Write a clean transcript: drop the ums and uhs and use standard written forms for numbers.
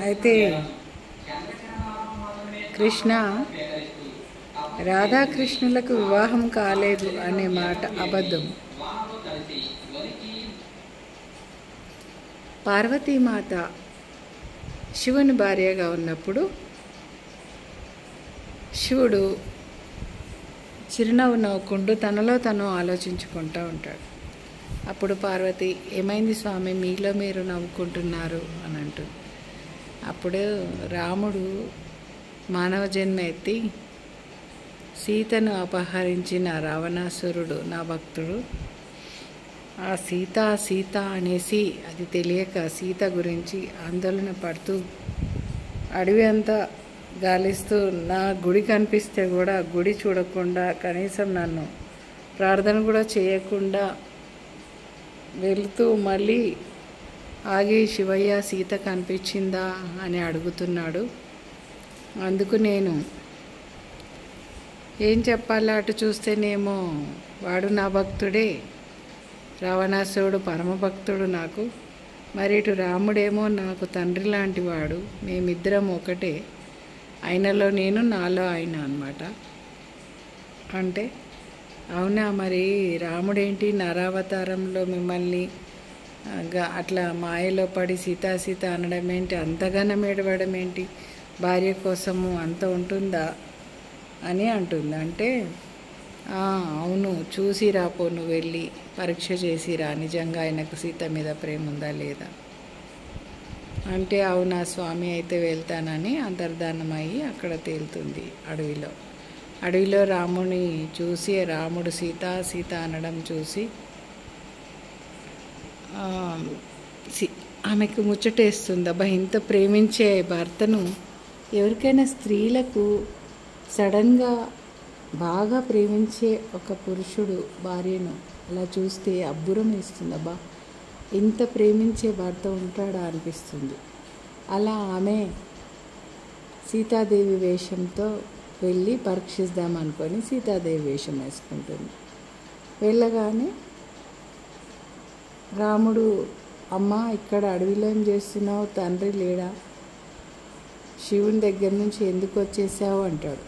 అయితే కృష్ణ రాధాకృష్ణులకు వివాహం కాలేదు అనే మాట అబద్ధం. పార్వతీమాత శివుని భార్యగా ఉన్నప్పుడు శివుడు చిరునవ్వు నవ్వుకుంటూ తనలో తను ఆలోచించుకుంటూ ఉంటాడు. అప్పుడు పార్వతి, ఏమైంది స్వామి, మీలో మీరు నవ్వుకుంటున్నారు అని అంటుంది. అప్పుడు రాముడు మానవ జన్మ ఎత్తి సీతను అపహరించిన రావణాసురుడు నా భక్తుడు. ఆ సీత సీత అనేసి అది తెలియక సీత గురించి ఆందోళన పడుతూ అడవి అంతా గాలిస్తూ నా గుడి కనిపిస్తే కూడా గుడి చూడకుండా కనీసం నన్ను ప్రార్థన కూడా చేయకుండా వెళుతూ మళ్ళీ ఆగి, శివయ్య సీత కనిపించిందా అని అడుగుతున్నాడు. అందుకు నేను ఏం చెప్పాలా, అటు చూస్తేనేమో వాడు నా భక్తుడే, రావణాసురుడు పరమభక్తుడు నాకు, మరి ఇటు రాముడేమో నాకు తండ్రి లాంటి వాడు, మేమిద్దరం ఒకటే, ఆయనలో నేను నాలో ఆయన అన్నమాట. అంటే అవునా, మరి రాముడేంటి నరావతారంలో మిమ్మల్ని అట్లా మాయలో పడి సీతా సీత అనడం ఏంటి, అంతగానం ఏడవడం ఏంటి, భార్య కోసము అంత ఉంటుందా అని అంటుంది. అంటే అవును, చూసి రాపో, నువ్వు వెళ్ళి పరీక్ష చేసిరా, నిజంగా ఆయనకు సీత మీద ప్రేమ ఉందా లేదా అంటే, అవునా స్వామి, అయితే వెళ్తానని అంతర్ధానమయ్యి అక్కడ తేలుతుంది అడవిలో రాముని చూసి, రాముడు సీత సీత అనడం చూసి ఆమెకు ముచ్చటేస్తుంది. అబ్బా, ఇంత ప్రేమించే భర్తను ఎవరికైనా స్త్రీలకు సడన్గా బాగా ప్రేమించే ఒక పురుషుడు భార్యను అలా చూస్తే అబ్బురం వేస్తుంది. అబ్బా, ఇంత ప్రేమించే భర్త ఉంటాడా అనిపిస్తుంది. అలా ఆమె సీతాదేవి వేషంతో వెళ్ళి పరీక్షిద్దామనుకొని సీతాదేవి వేషం వేసుకుంటుంది. వెళ్ళగానే రాముడు, అమ్మ ఇక్కడ అడవిలో ఏం చేస్తున్నావు, తండ్రి లేడా, శివుని దగ్గర నుంచి ఎందుకు వచ్చేసావు అంటాడు.